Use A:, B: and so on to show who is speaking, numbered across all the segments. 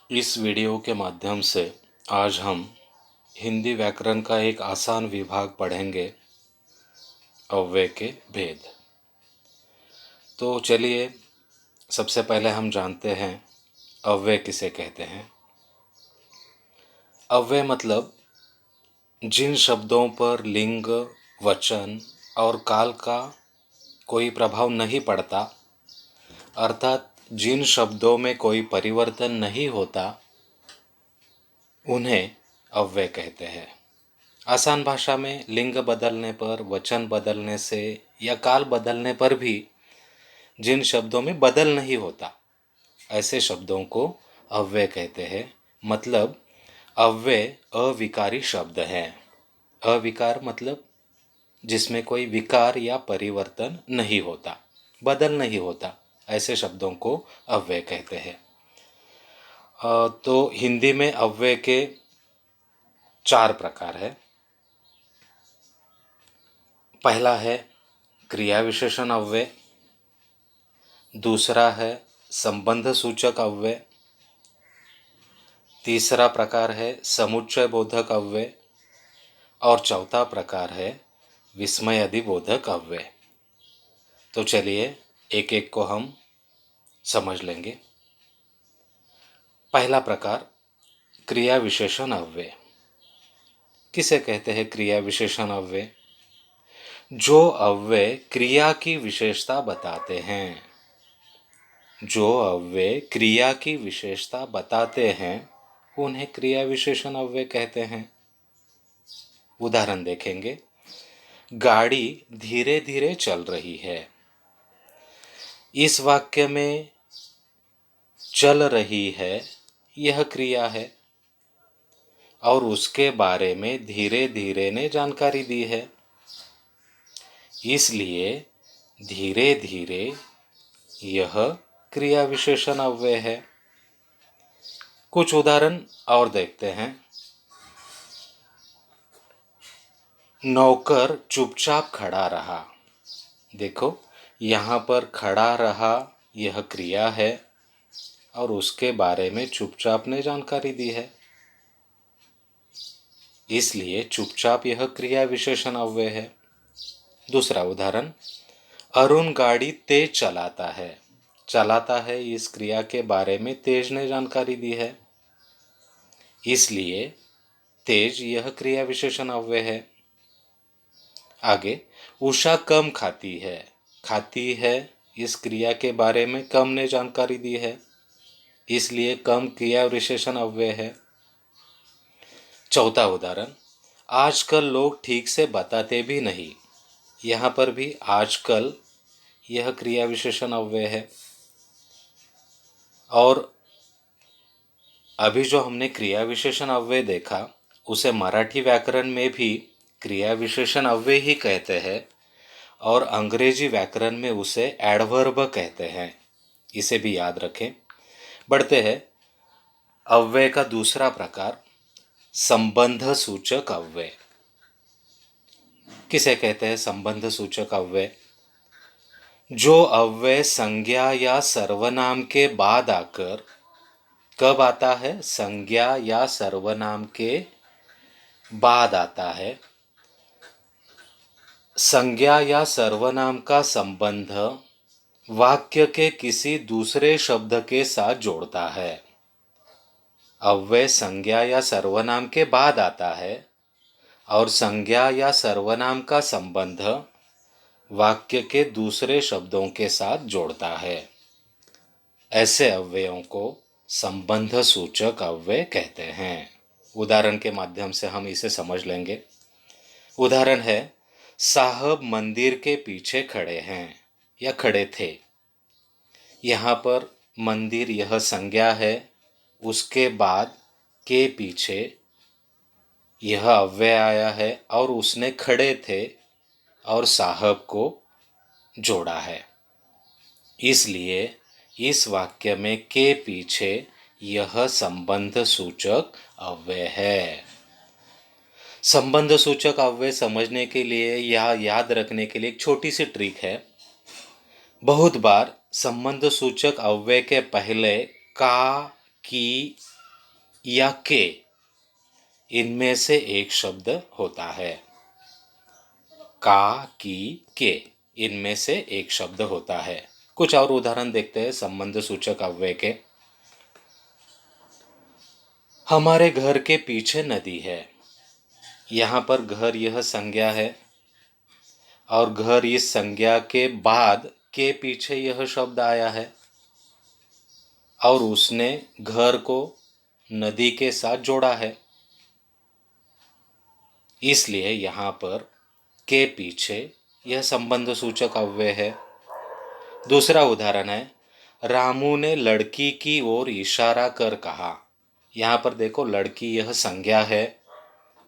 A: इस वीडियो के माध्यम से आज हम हिंदी व्याकरण का एक आसान विभाग पढ़ेंगे, अव्यय के भेद। तो चलिए सबसे पहले हम जानते हैं अव्यय किसे कहते हैं। अव्यय मतलब जिन शब्दों पर लिंग, वचन और काल का कोई प्रभाव नहीं पड़ता, अर्थात जिन शब्दों में कोई परिवर्तन नहीं होता, उन्हें अव्यय कहते हैं। आसान भाषा में लिंग बदलने पर, वचन बदलने से या काल बदलने पर भी जिन शब्दों में बदल नहीं होता, ऐसे शब्दों को अव्यय कहते हैं। मतलब अव्यय अविकारी शब्द है। अविकार मतलब जिसमें कोई विकार या परिवर्तन नहीं होता, बदल नहीं होता, ऐसे शब्दों को अव्यय कहते हैं। तो हिंदी में अव्यय के 4 प्रकार है। पहला है क्रिया विशेषण अव्यय, दूसरा है संबंध सूचक अव्यय, तीसरा प्रकार है समुच्चय बोधक अव्यय और चौथा प्रकार है विस्मय अधिबोधक अव्यय। तो चलिए एक एक को हम समझ लेंगे। पहला प्रकार क्रिया विशेषण अव्यय। किसे कहते हैं क्रिया विशेषण अव्यय? जो अव्यय क्रिया की विशेषता बताते हैं। जो अव्यय क्रिया की विशेषता बताते हैं उन्हें क्रिया विशेषण अव्यय कहते हैं। उदाहरण देखेंगे। गाड़ी धीरे धीरे चल रही है। इस वाक्य में चल रही है यह क्रिया है और उसके बारे में धीरे धीरे ने जानकारी दी है, इसलिए धीरे धीरे यह क्रिया विशेषण अव्यय है। कुछ उदाहरण और देखते हैं। नौकर चुपचाप खड़ा रहा। देखो यहाँ पर खड़ा रहा यह क्रिया है और उसके बारे में चुपचाप ने जानकारी दी है, इसलिए चुपचाप यह क्रिया विशेषण अव्यय है। दूसरा उदाहरण, अरुण गाड़ी तेज चलाता है। चलाता है इस क्रिया के बारे में तेज ने जानकारी दी है, इसलिए तेज यह क्रिया विशेषण अव्यय है। आगे, उषा कम खाती है। खाती है इस क्रिया के बारे में कम ने जानकारी दी है, इसलिए कम क्रिया विशेषण अव्यय है। चौथा उदाहरण, आजकल लोग ठीक से बताते भी नहीं। यहाँ पर भी आजकल यह क्रिया विशेषण अव्यय है। और अभी जो हमने क्रिया विशेषण अव्यय देखा उसे मराठी व्याकरण में भी क्रिया विशेषण अव्यय ही कहते हैं और अंग्रेजी व्याकरण में उसे एडवर्ब कहते हैं। इसे भी याद रखें। बढ़ते हैं। अव्यय का दूसरा प्रकार संबंध सूचक अव्यय। किसे कहते हैं संबंध सूचक अव्यय? जो अव्यय संज्ञा या सर्वनाम के बाद आकर, कब आता है? संज्ञा या सर्वनाम के बाद आता है। संज्ञा या सर्वनाम का संबंध वाक्य के किसी दूसरे शब्द के साथ जोड़ता है। अव्यय संज्ञा या सर्वनाम के बाद आता है और संज्ञा या सर्वनाम का संबंध वाक्य के दूसरे शब्दों के साथ जोड़ता है। ऐसे अव्ययों को संबंध सूचक अव्यय कहते हैं। उदाहरण के माध्यम से हम इसे समझ लेंगे। उदाहरण है, साहब मंदिर के पीछे खड़े हैं या खड़े थे। यहाँ पर मंदिर यह संज्ञा है, उसके बाद के पीछे यह अव्यय आया है और उसने खड़े थे और साहब को जोड़ा है, इसलिए इस वाक्य में के पीछे यह संबंध सूचक अव्यय है। संबंध सूचक अव्यय समझने के लिए या याद रखने के लिए एक छोटी सी ट्रिक है। बहुत बार संबंध सूचक अव्यय के पहले का, की या के, इनमें से एक शब्द होता है। का, की, के, इनमें से एक शब्द होता है। कुछ और उदाहरण देखते हैं संबंध सूचक अव्यय के। हमारे घर के पीछे नदी है। यहाँ पर घर यह संज्ञा है और घर इस संज्ञा के बाद के पीछे यह शब्द आया है और उसने घर को नदी के साथ जोड़ा है, इसलिए यहाँ पर के पीछे यह संबंध सूचक अव्यय है। दूसरा उदाहरण है, रामू ने लड़की की ओर इशारा कर कहा। यहाँ पर देखो, लड़की यह संज्ञा है,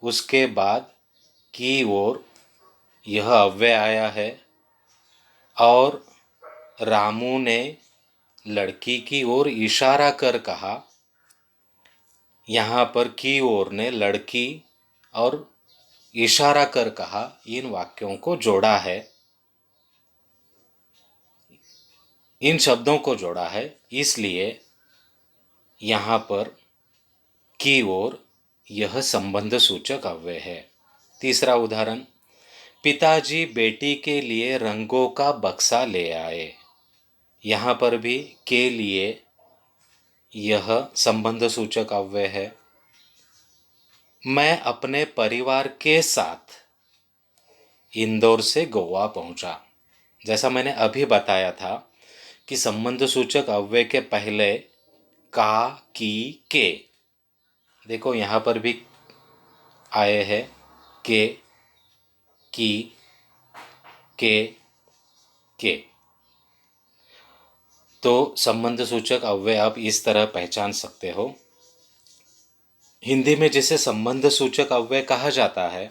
A: उसके बाद की ओर यह अव्यय आया है और रामू ने लड़की की ओर इशारा कर कहा। यहाँ पर की ओर ने लड़की और इशारा कर कहा, इन वाक्यों को जोड़ा है, इन शब्दों को जोड़ा है, इसलिए यहाँ पर की ओर यह संबंध सूचक अव्यय है। तीसरा उदाहरण, पिताजी बेटी के लिए रंगों का बक्सा ले आए। यहाँ पर भी के लिए यह संबंध सूचक अव्यय है। मैं अपने परिवार के साथ इंदौर से गोवा पहुंचा। जैसा मैंने अभी बताया था कि संबंध सूचक अव्यय के पहले का, की, के, देखो यहाँ पर भी आए हैं के, की, के। तो संबंध सूचक अव्यय आप इस तरह पहचान सकते हो। हिंदी में जिसे संबंध सूचक अव्यय कहा जाता है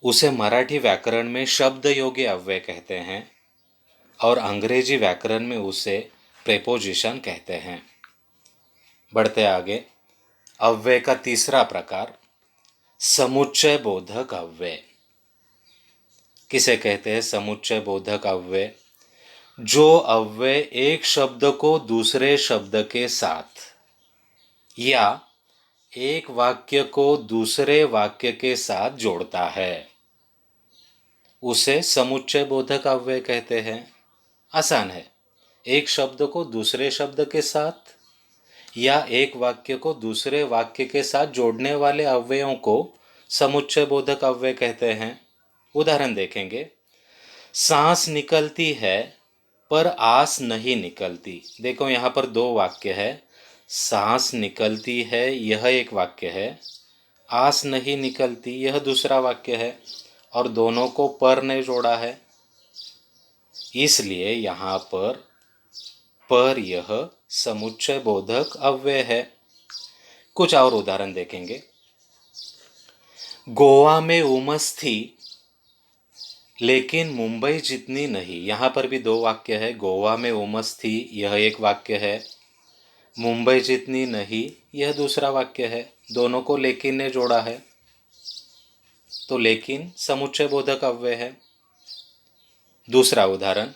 A: उसे मराठी व्याकरण में शब्द योगी अव्यय कहते हैं और अंग्रेजी व्याकरण में उसे प्रेपोजिशन कहते हैं। बढ़ते आगे, अव्यय का तीसरा प्रकार समुच्चय बोधक अव्यय। किसे कहते हैं समुच्चय बोधक अव्यय? जो अव्यय एक शब्द को दूसरे शब्द के साथ या एक वाक्य को दूसरे वाक्य के साथ जोड़ता है उसे समुच्चय बोधक अव्यय कहते हैं। आसान है, एक शब्द को दूसरे शब्द के साथ या एक वाक्य को दूसरे वाक्य के साथ जोड़ने वाले अव्ययों को समुच्चय बोधक अव्यय कहते हैं। उदाहरण देखेंगे, सांस निकलती है पर आस नहीं निकलती। देखो यहाँ पर दो वाक्य है, सांस निकलती है यह एक वाक्य है, आस नहीं निकलती यह दूसरा वाक्य है और दोनों को पर ने जोड़ा है, इसलिए यहाँ पर यह समुच्चय बोधक अव्यय है। कुछ और उदाहरण देखेंगे, गोवा में उमस थी लेकिन मुंबई जितनी नहीं। यहाँ पर भी दो वाक्य है, गोवा में उमस थी यह एक वाक्य है, मुंबई जितनी नहीं यह दूसरा वाक्य है, दोनों को लेकिन ने जोड़ा है, तो लेकिन समुच्चय बोधक अव्यय है। दूसरा उदाहरण,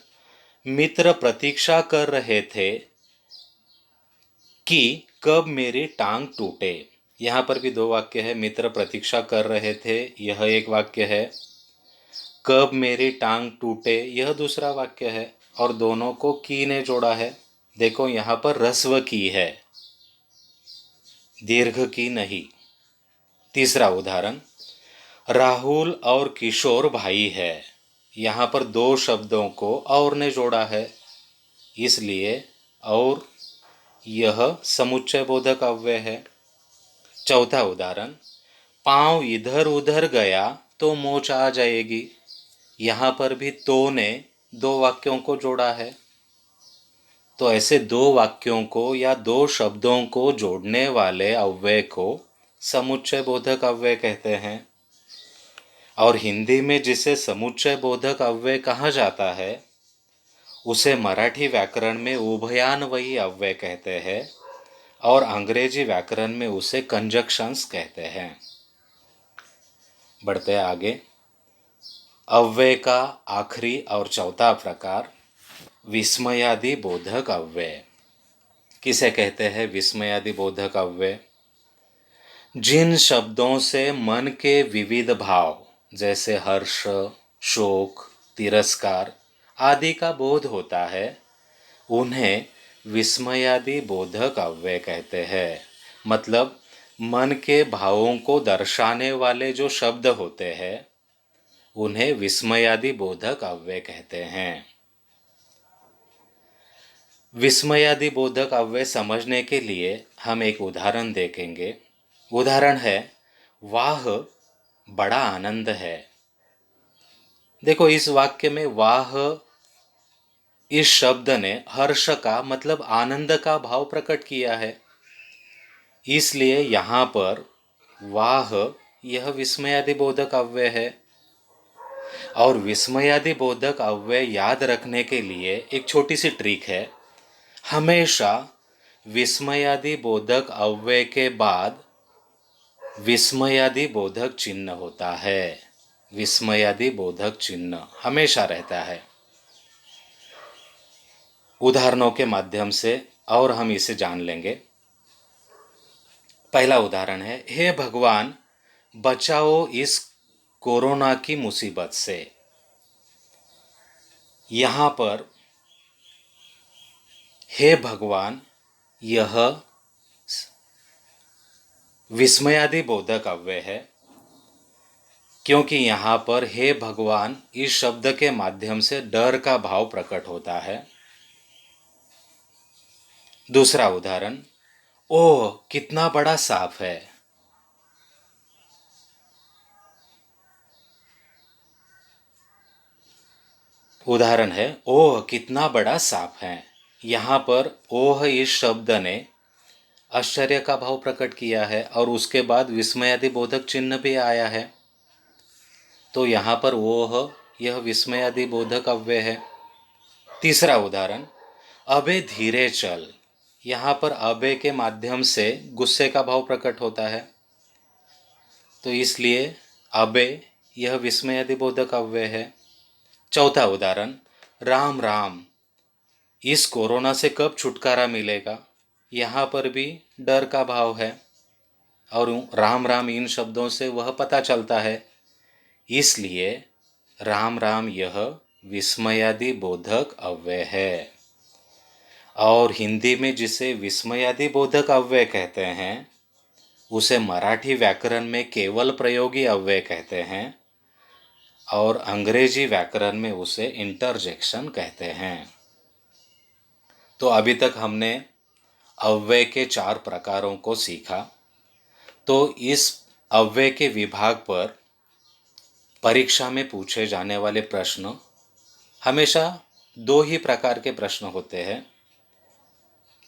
A: मित्र प्रतीक्षा कर रहे थे कि कब मेरी टांग टूटे। यहाँ पर भी दो वाक्य है, मित्र प्रतीक्षा कर रहे थे यह एक वाक्य है, कब मेरी टांग टूटे यह दूसरा वाक्य है और दोनों को की ने जोड़ा है। देखो यहाँ पर ह्रस्व की है, दीर्घ की नहीं। तीसरा उदाहरण, राहुल और किशोर भाई है। यहाँ पर दो शब्दों को और ने जोड़ा है, इसलिए और यह समुच्चय बोधक अव्यय है। चौथा उदाहरण, पाँव इधर उधर गया तो मोच आ जाएगी। यहाँ पर भी तो ने दो वाक्यों को जोड़ा है, तो ऐसे दो वाक्यों को या दो शब्दों को जोड़ने वाले अव्यय को समुच्चय बोधक अव्यय कहते हैं। और हिंदी में जिसे समुच्चय बोधक अव्यय कहा जाता है उसे मराठी व्याकरण में उभयान्वयी अव्यय कहते हैं और अंग्रेजी व्याकरण में उसे कंजक्शंस कहते हैं। बढ़ते आगे, अव्यय का आखिरी और चौथा प्रकार विस्मयादि बोधक अव्यय। किसे कहते हैं विस्मयादि बोधक अव्यय? जिन शब्दों से मन के विविध भाव जैसे हर्ष, शोक, तिरस्कार आदि का बोध होता है, उन्हें विस्मयादि बोधक अव्यय कहते हैं। मतलब मन के भावों को दर्शाने वाले जो शब्द होते हैं, उन्हें विस्मयादि बोधक अव्यय कहते हैं। विस्मयादि बोधक अव्यय समझने के लिए हम एक उदाहरण देखेंगे। उदाहरण है, वाह बड़ा आनंद है। देखो, इस वाक्य में वाह इस शब्द ने हर्ष का मतलब आनंद का भाव प्रकट किया है, इसलिए यहाँ पर वाह यह विस्मयादि बोधक अव्यय है। और विस्मयादि बोधक अव्यय याद रखने के लिए एक छोटी सी ट्रिक है। हमेशा विस्मयादि बोधक अव्यय के बाद विस्मयादि बोधक चिन्ह होता है। विस्मयादि बोधक चिन्ह हमेशा रहता है। उदाहरणों के माध्यम से और हम इसे जान लेंगे। पहला उदाहरण है, हे भगवान बचाओ इस कोरोना की मुसीबत से। यहाँ पर हे भगवान यह विस्मयादि बोधक अव्यय है, क्योंकि यहाँ पर हे भगवान इस शब्द के माध्यम से डर का भाव प्रकट होता है। दूसरा उदाहरण, ओह कितना बड़ा सांप है। उदाहरण है, ओह कितना बड़ा सांप है। यहाँ पर ओह इस शब्द ने आश्चर्य का भाव प्रकट किया है और उसके बाद विस्मयादि बोधक चिन्ह भी आया है, तो यहाँ पर ओह यह विस्मयादि बोधक अव्यय है। तीसरा उदाहरण, अबे धीरे चल। यहाँ पर अबे के माध्यम से गुस्से का भाव प्रकट होता है, तो इसलिए अबे यह विस्मयादि बोधक अव्यय है। चौथा उदाहरण, राम राम इस कोरोना से कब छुटकारा मिलेगा। यहाँ पर भी डर का भाव है और राम राम इन शब्दों से वह पता चलता है, इसलिए राम राम यह विस्मयादि बोधक अव्यय है। और हिंदी में जिसे विस्मयादि बोधक अव्यय कहते हैं, उसे मराठी व्याकरण में केवल प्रयोगी अव्यय कहते हैं और अंग्रेजी व्याकरण में उसे इंटरजेक्शन कहते हैं। तो अभी तक हमने अव्यय के 4 प्रकारों को सीखा। तो इस अव्यय के विभाग पर परीक्षा में पूछे जाने वाले प्रश्न हमेशा 2 ही प्रकार के प्रश्न होते हैं,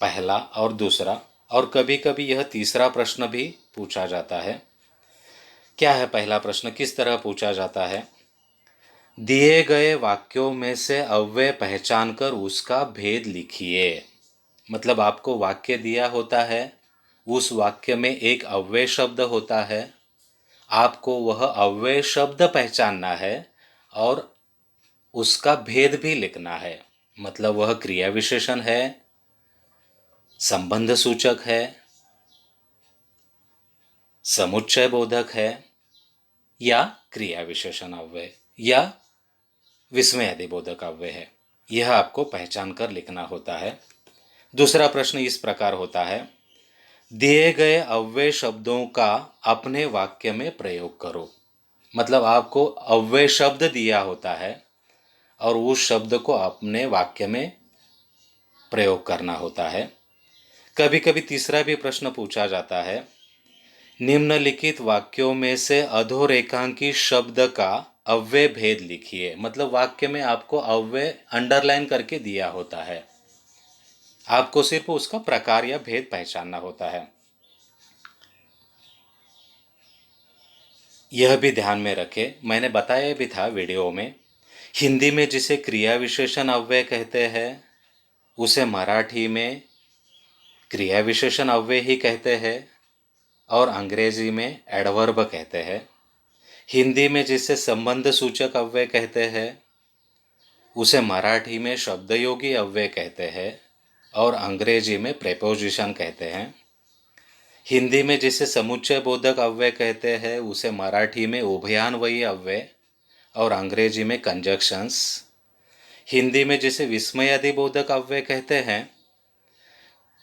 A: पहला और दूसरा, और कभी कभी यह तीसरा प्रश्न भी पूछा जाता है। क्या है पहला प्रश्न, किस तरह पूछा जाता है? दिए गए वाक्यों में से अव्यय पहचान कर उसका भेद लिखिए। मतलब आपको वाक्य दिया होता है, उस वाक्य में एक अव्यय शब्द होता है, आपको वह अव्यय शब्द पहचानना है और उसका भेद भी लिखना है। मतलब वह क्रिया विशेषण है, संबंध सूचक है, समुच्चय बोधक है, या क्रिया विशेषण अव्यय या विस्मयादि बोधक अव्यय है। यह आपको पहचान कर लिखना होता है। दूसरा प्रश्न इस प्रकार होता है, दिए गए अव्यय शब्दों का अपने वाक्य में प्रयोग करो। मतलब आपको अव्यय शब्द दिया होता है और उस शब्द को अपने वाक्य में प्रयोग करना होता है। कभी कभी तीसरा भी प्रश्न पूछा जाता है, निम्नलिखित वाक्यों में से अधोरेखांकित शब्द का अव्यय भेद लिखिए। मतलब वाक्य में आपको अव्यय अंडरलाइन करके दिया होता है, आपको सिर्फ उसका प्रकार या भेद पहचानना होता है। यह भी ध्यान में रखें, मैंने बताया भी था वीडियो में, हिंदी में जिसे क्रिया विशेषण अव्यय कहते हैं, उसे मराठी में क्रिया विशेषण अव्यय ही कहते हैं और अंग्रेजी में एडवर्ब कहते हैं। हिंदी में जिसे संबंध सूचक अव्यय कहते हैं, उसे मराठी में शब्दयोगी अव्यय कहते हैं और अंग्रेजी में प्रेपोजिशन कहते हैं। हिंदी में जिसे समुच्चय बोधक अव्यय कहते हैं उसे मराठी में उभयान्वयी अव्यय और अंग्रेजी में कंजक्शंस। हिंदी में जिसे विस्मयादि बोधक अव्यय कहते हैं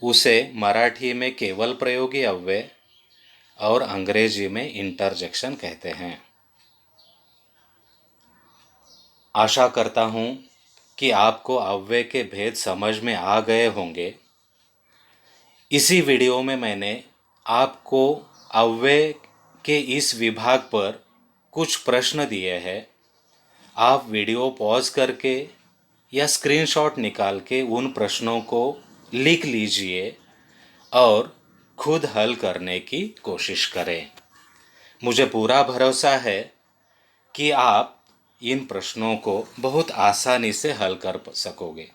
A: उसे मराठी में केवल प्रयोगी अव्यय और अंग्रेजी में इंटरजेक्शन कहते हैं। आशा करता हूँ कि आपको अव्यय के भेद समझ में आ गए होंगे। इसी वीडियो में मैंने आपको अव्यय के इस विभाग पर कुछ प्रश्न दिए हैं। आप वीडियो पॉज करके या स्क्रीनशॉट निकाल के उन प्रश्नों को लिख लीजिए और खुद हल करने की कोशिश करें। मुझे पूरा भरोसा है कि आप इन प्रश्नों को बहुत आसानी से हल कर सकोगे।